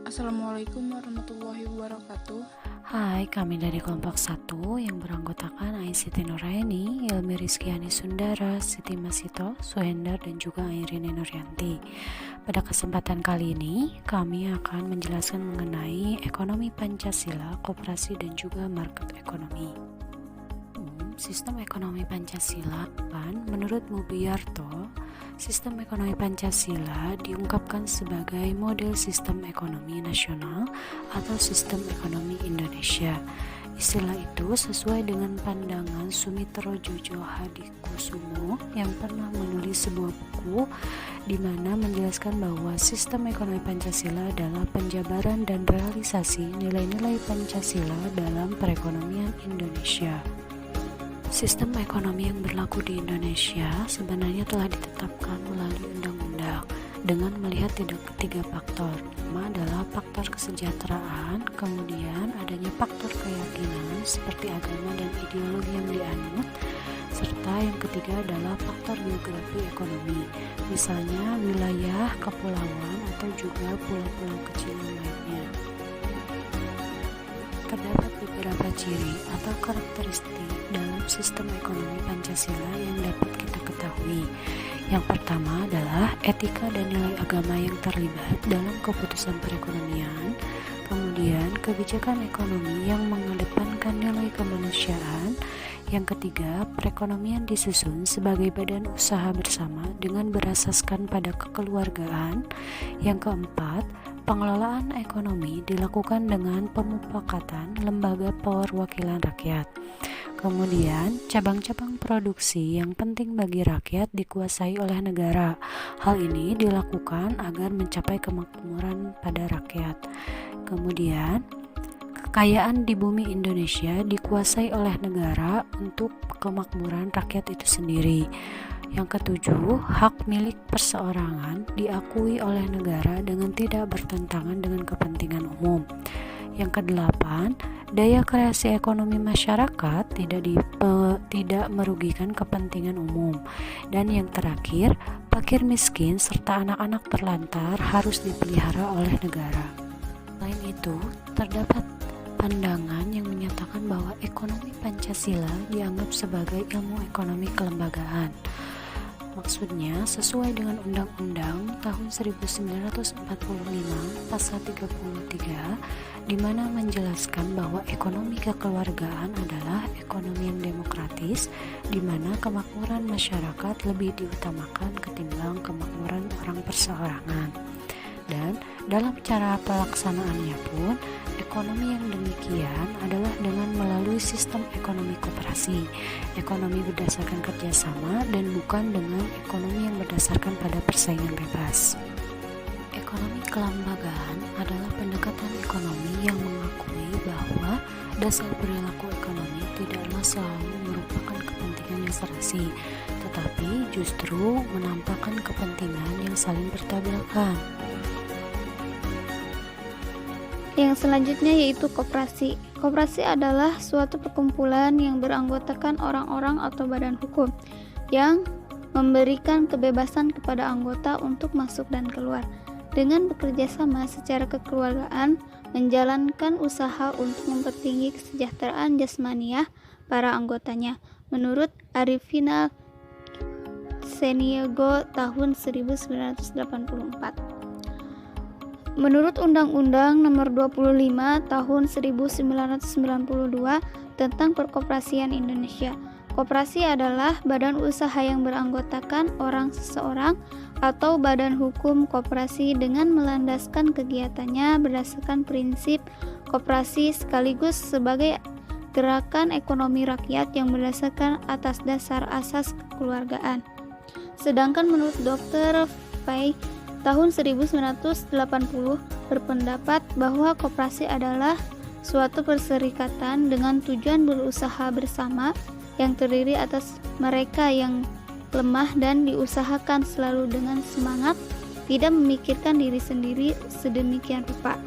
Assalamualaikum warahmatullahi wabarakatuh. Hai, kami dari kelompok 1 yang beranggotakan Aisyati Nuraini, Ilmi Rizkyani Sundara, Siti Masito, Suhendar, dan juga Airini Nuryanti. Pada kesempatan kali ini, kami akan menjelaskan mengenai ekonomi Pancasila, koperasi, dan juga market ekonomi. Sistem ekonomi Pancasila, menurut Mubiarto, sistem ekonomi Pancasila diungkapkan sebagai model sistem ekonomi nasional atau sistem ekonomi Indonesia. Istilah itu sesuai dengan pandangan Sumitro Jojo Hadikusumo yang pernah menulis sebuah buku di mana menjelaskan bahwa sistem ekonomi Pancasila adalah penjabaran dan realisasi nilai-nilai Pancasila dalam perekonomian Indonesia. Sistem ekonomi yang berlaku di Indonesia sebenarnya telah ditetapkan melalui undang-undang dengan melihat tiga faktor. Pertama adalah faktor kesejahteraan, kemudian adanya faktor keyakinan seperti agama dan ideologi yang dianut, serta yang ketiga adalah faktor geografi ekonomi, misalnya wilayah, kepulauan, atau juga pulau-pulau kecil lainnya. Terdapat beberapa ciri atau karakteristik dalam sistem ekonomi Pancasila yang dapat kita ketahui. Yang pertama adalah etika dan nilai agama yang terlibat dalam keputusan perekonomian. Kemudian kebijakan ekonomi yang mengedepankan nilai kemanusiaan. Yang ketiga, perekonomian disusun sebagai badan usaha bersama dengan berasaskan pada kekeluargaan. Yang keempat, pengelolaan ekonomi dilakukan dengan pemufakatan lembaga perwakilan rakyat. Kemudian, cabang-cabang produksi yang penting bagi rakyat dikuasai oleh negara. Hal ini dilakukan agar mencapai kemakmuran pada rakyat. Kemudian, kekayaan di bumi Indonesia dikuasai oleh negara untuk kemakmuran rakyat itu sendiri. Yang ketujuh, hak milik perseorangan diakui oleh negara dengan tidak bertentangan dengan kepentingan umum. Yang kedelapan, daya kreasi ekonomi masyarakat tidak merugikan kepentingan umum. Dan yang terakhir, fakir miskin serta anak-anak terlantar harus dipelihara oleh negara. Selain itu, terdapat pandangan yang menyatakan bahwa ekonomi Pancasila dianggap sebagai ilmu ekonomi kelembagaan. Maksudnya sesuai dengan Undang-Undang tahun 1945 pasal 33 di mana menjelaskan bahwa ekonomi kekeluargaan adalah ekonomi yang demokratis di mana kemakmuran masyarakat lebih diutamakan ketimbang kemakmuran orang perseorangan. Dan dalam cara pelaksanaannya pun, ekonomi yang demikian adalah dengan melalui sistem ekonomi koperasi, ekonomi berdasarkan kerjasama, dan bukan dengan ekonomi yang berdasarkan pada persaingan bebas. Ekonomi kelembagaan adalah pendekatan ekonomi yang mengakui bahwa dasar perilaku ekonomi tidaklah selalu merupakan kepentingan yang serasi, tetapi justru menampakkan kepentingan yang saling bertabrakan. Yang selanjutnya yaitu koperasi. Koperasi adalah suatu perkumpulan yang beranggotakan orang-orang atau badan hukum yang memberikan kebebasan kepada anggota untuk masuk dan keluar dengan bekerja sama secara kekeluargaan, menjalankan usaha untuk mempertinggi kesejahteraan jasmaniah para anggotanya. Menurut Arifina Seniego tahun 1984. Menurut Undang-Undang Nomor 25 Tahun 1992 tentang Perkoperasian Indonesia, koperasi adalah badan usaha yang beranggotakan orang seseorang atau badan hukum koperasi dengan melandaskan kegiatannya berdasarkan prinsip koperasi sekaligus sebagai gerakan ekonomi rakyat yang berdasarkan atas dasar asas kekeluargaan. Sedangkan menurut Dr. Fay tahun 1980 berpendapat bahwa koperasi adalah suatu perserikatan dengan tujuan berusaha bersama yang terdiri atas mereka yang lemah dan diusahakan selalu dengan semangat, tidak memikirkan diri sendiri sedemikian rupa,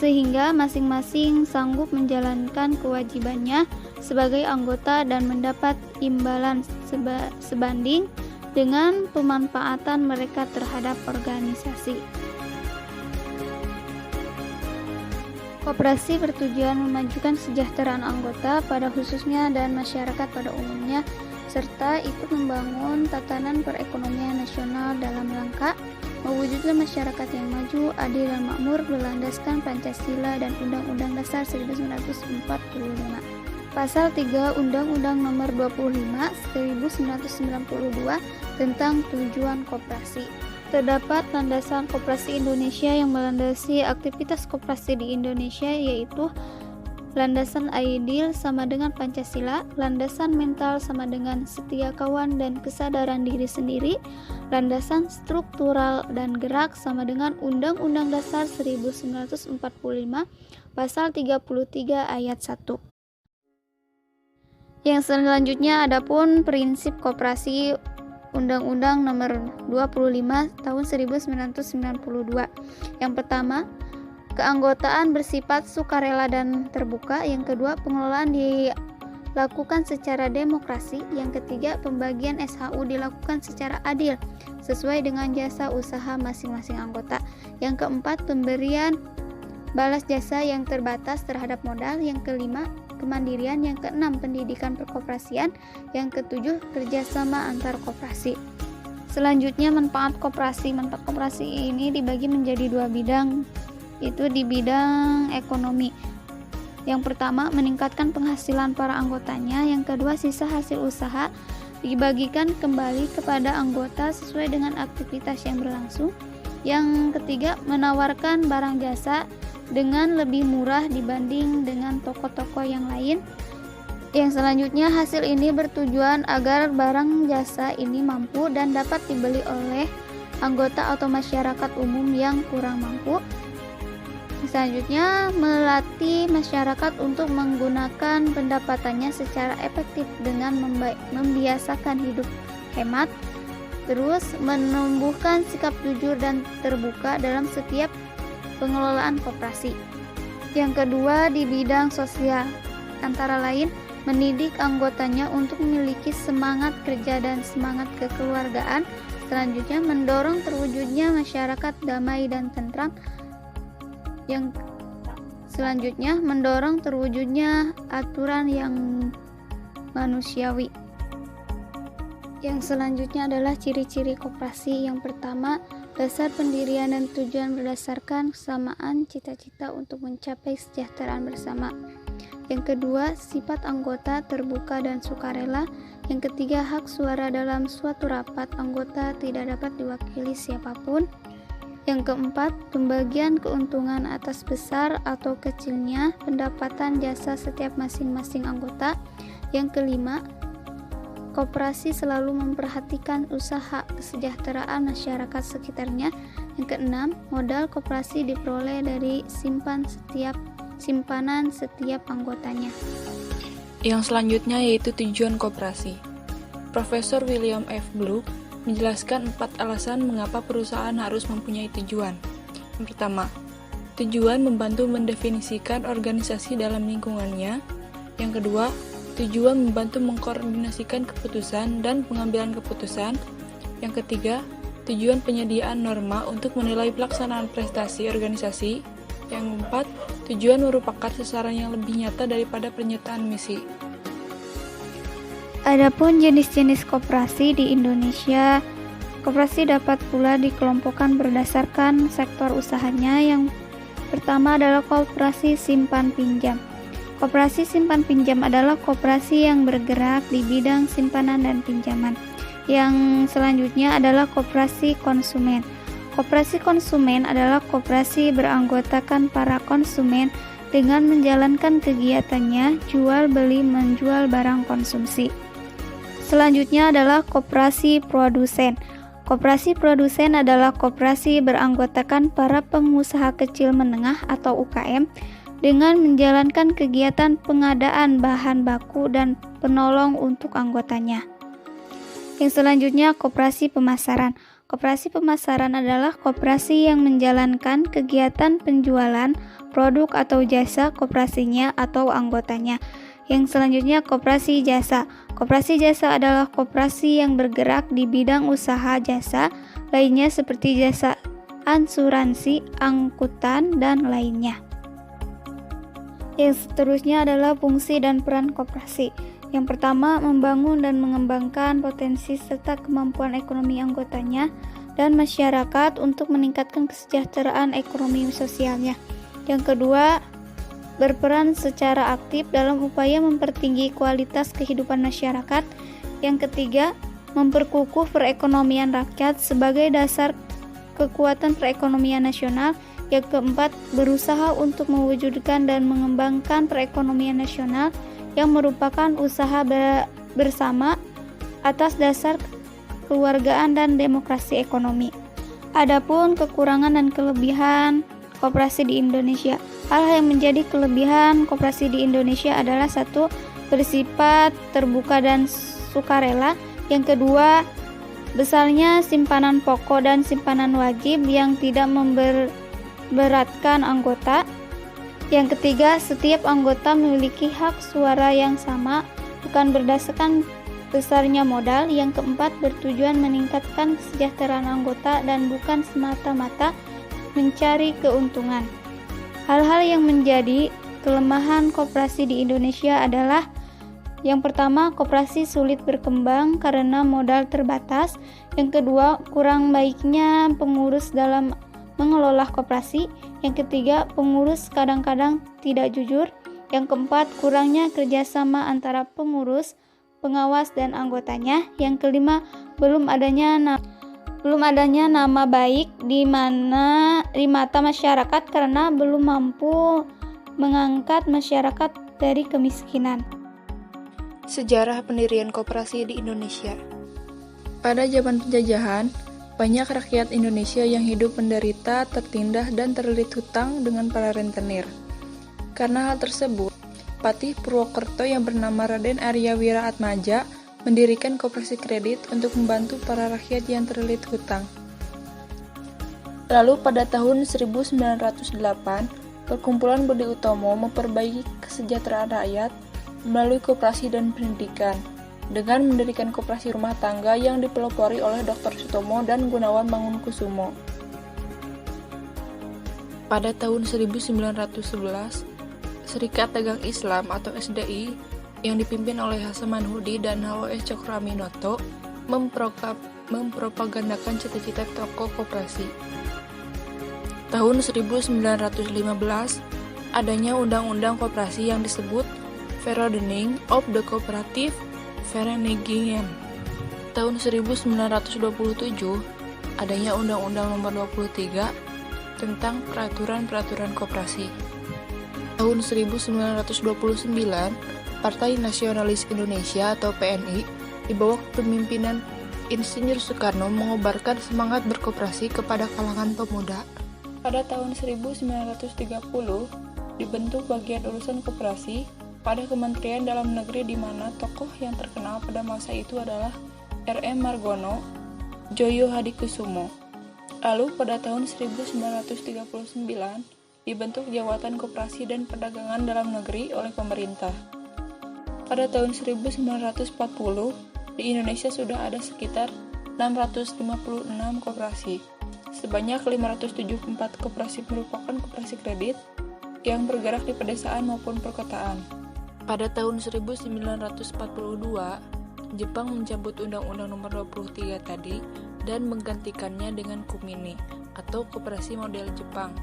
sehingga masing-masing sanggup menjalankan kewajibannya sebagai anggota dan mendapat imbalan sebanding dengan pemanfaatan mereka terhadap organisasi. Koperasi bertujuan memajukan kesejahteraan anggota pada khususnya dan masyarakat pada umumnya, serta ikut membangun tatanan perekonomian nasional dalam rangka mewujudkan masyarakat yang maju, adil dan makmur berlandaskan Pancasila dan Undang-Undang Dasar 1945. Pasal 3 Undang-Undang Nomor 25 1992 tentang tujuan koperasi. Terdapat landasan koperasi Indonesia yang melandasi aktivitas koperasi di Indonesia, yaitu landasan ideal sama dengan Pancasila, landasan mental sama dengan setia kawan dan kesadaran diri sendiri, landasan struktural dan gerak sama dengan Undang-Undang Dasar 1945 Pasal 33 Ayat 1. Yang selanjutnya adapun prinsip koperasi Undang-Undang Nomor 25 Tahun 1992. Yang pertama, keanggotaan bersifat sukarela dan terbuka. Yang kedua, pengelolaan dilakukan secara demokrasi. Yang ketiga, pembagian SHU dilakukan secara adil sesuai dengan jasa usaha masing-masing anggota. Yang keempat, pemberian balas jasa yang terbatas terhadap modal. Yang kelima, kemandirian. Yang keenam, pendidikan perkoperasian. Yang ketujuh, kerjasama antar koperasi. Selanjutnya, manfaat koperasi. Manfaat koperasi ini dibagi menjadi dua bidang, itu di bidang ekonomi. Yang pertama, meningkatkan penghasilan para anggotanya. Yang kedua, sisa hasil usaha dibagikan kembali kepada anggota sesuai dengan aktivitas yang berlangsung. Yang ketiga, menawarkan barang jasa dengan lebih murah dibanding dengan toko-toko yang lain. Yang selanjutnya, hasil ini bertujuan agar barang jasa ini mampu dan dapat dibeli oleh anggota atau masyarakat umum yang kurang mampu. Selanjutnya, melatih masyarakat untuk menggunakan pendapatannya secara efektif dengan membiasakan hidup hemat. Terus, menumbuhkan sikap jujur dan terbuka dalam setiap pengelolaan koperasi. Yang kedua, di bidang sosial, antara lain mendidik anggotanya untuk memiliki semangat kerja dan semangat kekeluargaan. Selanjutnya, mendorong terwujudnya masyarakat damai dan tentram. Yang selanjutnya, mendorong terwujudnya aturan yang manusiawi. Yang selanjutnya adalah ciri-ciri koperasi. Yang pertama, dasar pendirian dan tujuan berdasarkan kesamaan cita-cita untuk mencapai kesejahteraan bersama. Yang kedua, sifat anggota terbuka dan sukarela. Yang ketiga, hak suara dalam suatu rapat anggota tidak dapat diwakili siapapun. Yang keempat, pembagian keuntungan atas besar atau kecilnya pendapatan jasa setiap masing-masing anggota. Yang kelima, koperasi selalu memperhatikan usaha kesejahteraan masyarakat sekitarnya. Yang keenam, modal koperasi diperoleh dari simpanan setiap anggotanya. Yang selanjutnya yaitu tujuan koperasi. Profesor William F. Gluck menjelaskan 4 alasan mengapa perusahaan harus mempunyai tujuan. Yang pertama, tujuan membantu mendefinisikan organisasi dalam lingkungannya. Yang kedua, tujuan membantu mengkoordinasikan keputusan dan pengambilan keputusan. Yang ketiga, tujuan penyediaan norma untuk menilai pelaksanaan prestasi organisasi. Yang keempat, tujuan merupakan sasaran yang lebih nyata daripada pernyataan misi. Adapun jenis-jenis koperasi di Indonesia, koperasi dapat pula dikelompokkan berdasarkan sektor usahanya. Yang pertama adalah koperasi simpan pinjam. Koperasi simpan pinjam adalah koperasi yang bergerak di bidang simpanan dan pinjaman. Yang selanjutnya adalah koperasi konsumen. Koperasi konsumen adalah koperasi beranggotakan para konsumen dengan menjalankan kegiatannya jual beli menjual barang konsumsi. Selanjutnya adalah koperasi produsen. Koperasi produsen adalah koperasi beranggotakan para pengusaha kecil menengah atau UKM dengan menjalankan kegiatan pengadaan bahan baku dan penolong untuk anggotanya. Yang selanjutnya, koperasi pemasaran. Koperasi pemasaran adalah koperasi yang menjalankan kegiatan penjualan produk atau jasa koperasinya atau anggotanya. Yang selanjutnya, koperasi jasa. Koperasi jasa adalah koperasi yang bergerak di bidang usaha jasa lainnya seperti jasa asuransi, angkutan, dan lainnya. Yang seterusnya adalah fungsi dan peran koperasi. Yang pertama, membangun dan mengembangkan potensi serta kemampuan ekonomi anggotanya dan masyarakat untuk meningkatkan kesejahteraan ekonomi sosialnya. Yang kedua, berperan secara aktif dalam upaya mempertinggi kualitas kehidupan masyarakat. Yang ketiga, memperkukuh perekonomian rakyat sebagai dasar kekuatan perekonomian nasional. Yang keempat, berusaha untuk mewujudkan dan mengembangkan perekonomian nasional yang merupakan usaha bersama atas dasar kekeluargaan dan demokrasi ekonomi. Adapun kekurangan dan kelebihan koperasi di Indonesia. Hal yang menjadi kelebihan koperasi di Indonesia adalah satu, bersifat terbuka dan sukarela. Yang kedua, besarnya simpanan pokok dan simpanan wajib yang tidak memberatkan anggota. Yang ketiga, setiap anggota memiliki hak suara yang sama, bukan berdasarkan besarnya modal. Yang keempat, bertujuan meningkatkan kesejahteraan anggota dan bukan semata-mata mencari keuntungan. Hal-hal yang menjadi kelemahan koperasi di Indonesia adalah: yang pertama, koperasi sulit berkembang karena modal terbatas. Yang kedua, kurang baiknya pengurus dalam mengelola koperasi. Yang ketiga, pengurus kadang-kadang tidak jujur. Yang keempat, kurangnya kerjasama antara pengurus, pengawas, dan anggotanya. Yang kelima, belum adanya nama baik di mata masyarakat karena belum mampu mengangkat masyarakat dari kemiskinan. Sejarah pendirian koperasi di Indonesia. Pada zaman penjajahan, banyak rakyat Indonesia yang hidup menderita, tertindas, dan terlilit hutang dengan para rentenir. Karena hal tersebut, Patih Purwokerto yang bernama Raden Arya Wira Atmaja mendirikan koperasi kredit untuk membantu para rakyat yang terlilit hutang. Lalu pada tahun 1908, Perkumpulan Budi Utomo memperbaiki kesejahteraan rakyat melalui koperasi dan pendidikan, dengan mendirikan koperasi rumah tangga yang dipelopori oleh Dr. Sutomo dan Gunawan Mangunkusumo. Pada tahun 1911, Serikat Dagang Islam atau SDI yang dipimpin oleh Hasan Manhudi dan H.W.S. Cokroaminoto mempropagandakan cita-cita tokoh koperasi. Tahun 1915, adanya undang-undang koperasi yang disebut Verordening of the Cooperative Verenigingen. Tahun 1927, adanya Undang-Undang Nomor 23 tentang peraturan-peraturan koperasi. Tahun 1929, Partai Nasionalis Indonesia atau PNI di bawah kepemimpinan Insinyur Soekarno mengobarkan semangat berkoperasi kepada kalangan pemuda. Pada tahun 1930, dibentuk Bagian Urusan Koperasi pada Kementerian Dalam Negeri di mana tokoh yang terkenal pada masa itu adalah R.M. Margono, Joyo Hadikusumo. Lalu pada tahun 1939, dibentuk Jabatan Koperasi dan Perdagangan Dalam Negeri oleh pemerintah. Pada tahun 1940, di Indonesia sudah ada sekitar 656 koperasi. Sebanyak 574 koperasi merupakan koperasi kredit yang bergerak di pedesaan maupun perkotaan. Pada tahun 1942, Jepang mencabut Undang-Undang Nomor 23 tadi dan menggantikannya dengan Kumini atau koperasi model Jepang.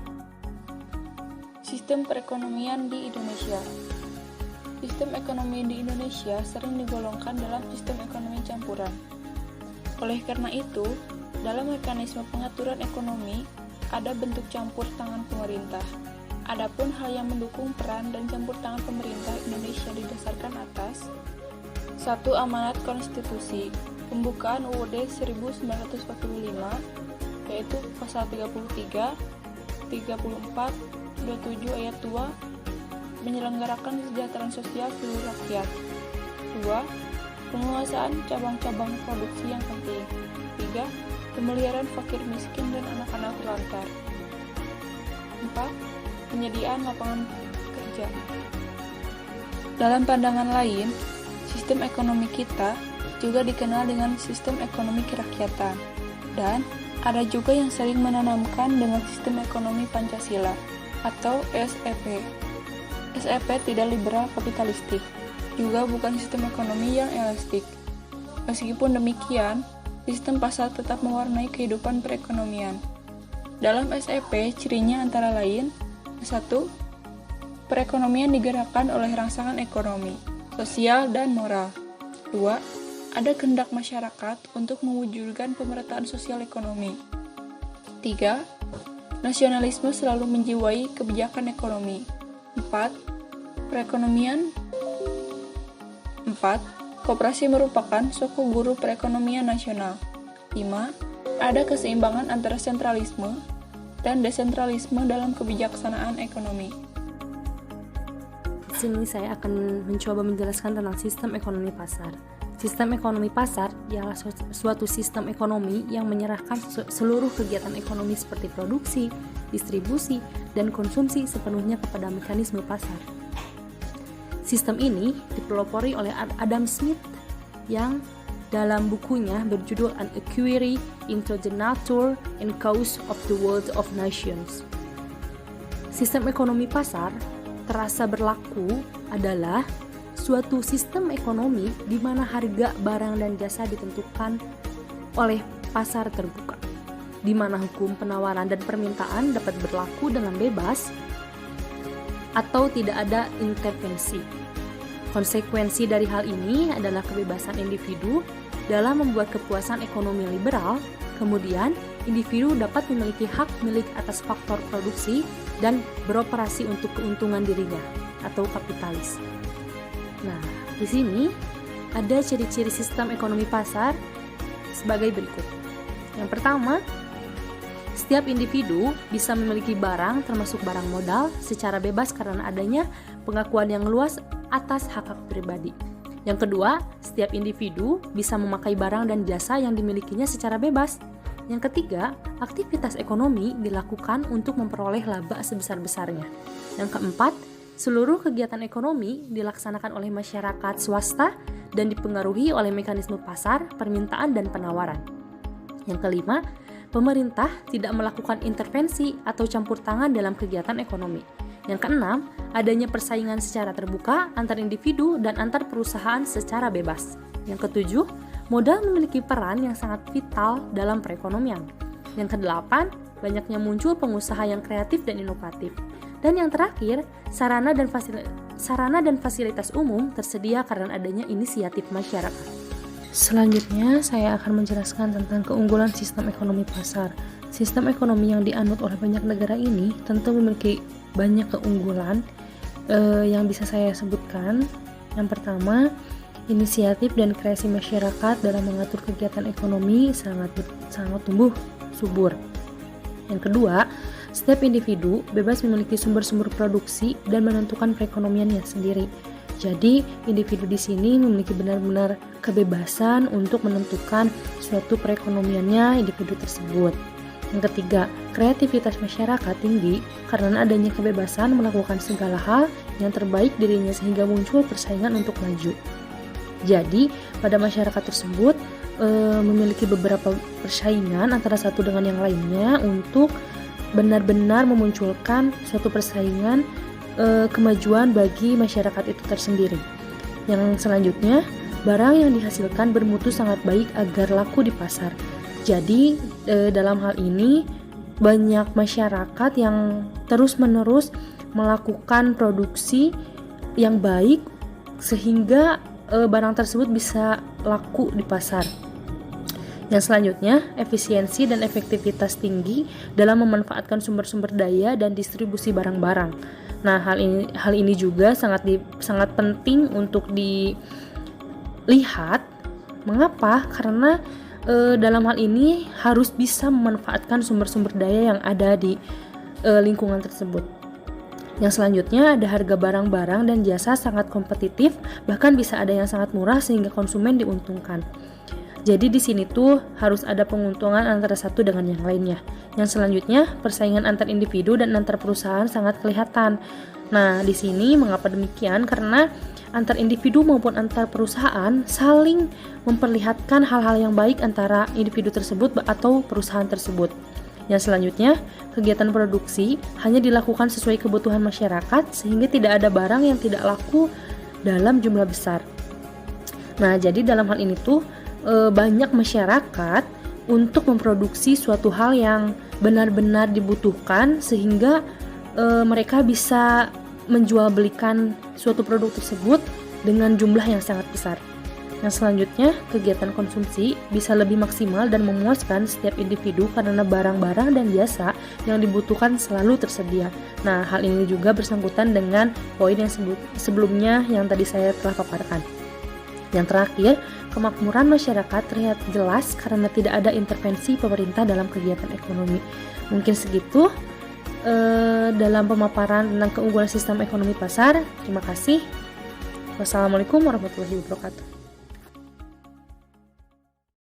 Sistem perekonomian di Indonesia. Sistem ekonomi di Indonesia sering digolongkan dalam sistem ekonomi campuran. Oleh karena itu, dalam mekanisme pengaturan ekonomi, ada bentuk campur tangan pemerintah. Adapun hal yang mendukung peran dan campur tangan pemerintah Indonesia didasarkan atas 1. Amanat Konstitusi, pembukaan UUD 1945, yaitu pasal 33, 34, 27 ayat 2, menyelenggarakan kesejahteraan sosial seluruh rakyat. 2. Penguasaan cabang-cabang produksi yang penting. 3. Pemeliharaan fakir miskin dan anak-anak terlantar. 4. Penyediaan lapangan kerja. Dalam pandangan lain, sistem ekonomi kita juga dikenal dengan sistem ekonomi kerakyatan, dan ada juga yang sering menanamkan dengan sistem ekonomi Pancasila atau SEP. SEP tidak liberal kapitalistik, juga bukan sistem ekonomi yang elastik. Meskipun demikian, sistem pasar tetap mewarnai kehidupan perekonomian. Dalam SEP, cirinya antara lain: 1. Perekonomian digerakkan oleh rangsangan ekonomi, sosial, dan moral. 2. Ada kehendak masyarakat untuk mewujudkan pemerataan sosial ekonomi. 3. Nasionalisme selalu menjiwai kebijakan ekonomi. 4. Koperasi merupakan suku guru perekonomian nasional. 5. Ada keseimbangan antara sentralisme dan desentralisme dalam kebijaksanaan ekonomi. Di sini saya akan mencoba menjelaskan tentang sistem ekonomi pasar. Sistem ekonomi pasar ialah suatu sistem ekonomi yang menyerahkan seluruh kegiatan ekonomi seperti produksi, distribusi, dan konsumsi sepenuhnya kepada mekanisme pasar. Sistem ini dipelopori oleh Adam Smith yang dalam bukunya berjudul An Inquiry into the Nature and Cause of the World of Nations. Sistem ekonomi pasar terasa berlaku adalah suatu sistem ekonomi di mana harga barang dan jasa ditentukan oleh pasar terbuka, di mana hukum penawaran dan permintaan dapat berlaku dengan bebas atau tidak ada intervensi. Konsekuensi dari hal ini adalah kebebasan individu dalam membuat kepuasan ekonomi liberal. Kemudian, individu dapat memiliki hak milik atas faktor produksi dan beroperasi untuk keuntungan dirinya atau kapitalis. Nah, di sini ada ciri-ciri sistem ekonomi pasar sebagai berikut. Yang pertama, setiap individu bisa memiliki barang termasuk barang modal secara bebas karena adanya pengakuan yang luas atas hak-hak pribadi. Yang kedua, setiap individu bisa memakai barang dan jasa yang dimilikinya secara bebas. Yang ketiga, aktivitas ekonomi dilakukan untuk memperoleh laba sebesar-besarnya. Yang keempat, seluruh kegiatan ekonomi dilaksanakan oleh masyarakat swasta dan dipengaruhi oleh mekanisme pasar, permintaan, dan penawaran. Yang kelima, pemerintah tidak melakukan intervensi atau campur tangan dalam kegiatan ekonomi. Yang keenam, adanya persaingan secara terbuka antar individu dan antar perusahaan secara bebas. Yang ketujuh, modal memiliki peran yang sangat vital dalam perekonomian. Yang kedelapan, banyaknya muncul pengusaha yang kreatif dan inovatif. Dan yang terakhir, sarana dan fasilitas umum tersedia karena adanya inisiatif masyarakat. Selanjutnya, saya akan menjelaskan tentang keunggulan sistem ekonomi pasar. Sistem ekonomi yang dianut oleh banyak negara ini tentu memiliki banyak keunggulan yang bisa saya sebutkan. Yang pertama, inisiatif dan kreasi masyarakat dalam mengatur kegiatan ekonomi sangat tumbuh subur. Yang kedua, setiap individu bebas memiliki sumber-sumber produksi dan menentukan perekonomiannya sendiri. Jadi, individu di sini memiliki benar-benar kebebasan untuk menentukan suatu perekonomiannya individu tersebut. Yang ketiga, kreativitas masyarakat tinggi karena adanya kebebasan melakukan segala hal yang terbaik dirinya sehingga muncul persaingan untuk maju. Jadi, pada masyarakat tersebut memiliki beberapa persaingan antara satu dengan yang lainnya untuk benar-benar memunculkan suatu persaingan kemajuan bagi masyarakat itu tersendiri. Yang selanjutnya, barang yang dihasilkan bermutu sangat baik agar laku di pasar. Jadi, dalam hal ini banyak masyarakat yang terus-menerus melakukan produksi yang baik sehingga barang tersebut bisa laku di pasar. Yang selanjutnya, efisiensi dan efektivitas tinggi dalam memanfaatkan sumber-sumber daya dan distribusi barang-barang. Nah, hal ini juga sangat penting untuk dilihat. Mengapa? Karena dalam hal ini harus bisa memanfaatkan sumber-sumber daya yang ada di lingkungan tersebut. Yang selanjutnya, ada harga barang-barang dan jasa sangat kompetitif, bahkan bisa ada yang sangat murah sehingga konsumen diuntungkan. Jadi di sini tuh harus ada penguntungan antara satu dengan yang lainnya. Yang selanjutnya, persaingan antar individu dan antar perusahaan sangat kelihatan. Nah, di sini mengapa demikian? Karena antar individu maupun antar perusahaan saling memperlihatkan hal-hal yang baik antara individu tersebut atau perusahaan tersebut. Yang selanjutnya, kegiatan produksi hanya dilakukan sesuai kebutuhan masyarakat sehingga tidak ada barang yang tidak laku dalam jumlah besar. Nah, jadi dalam hal ini tuh banyak masyarakat untuk memproduksi suatu hal yang benar-benar dibutuhkan sehingga mereka bisa menjual belikan suatu produk tersebut dengan jumlah yang sangat besar. Yang selanjutnya, kegiatan konsumsi bisa lebih maksimal dan memuaskan setiap individu karena barang-barang dan jasa yang dibutuhkan selalu tersedia. Nah, hal ini juga bersangkutan dengan poin yang sebelumnya yang tadi saya telah paparkan. Yang terakhir, kemakmuran masyarakat terlihat jelas karena tidak ada intervensi pemerintah dalam kegiatan ekonomi. Mungkin segitu dalam pemaparan tentang keunggulan sistem ekonomi pasar. Terima kasih. Wassalamualaikum warahmatullahi wabarakatuh.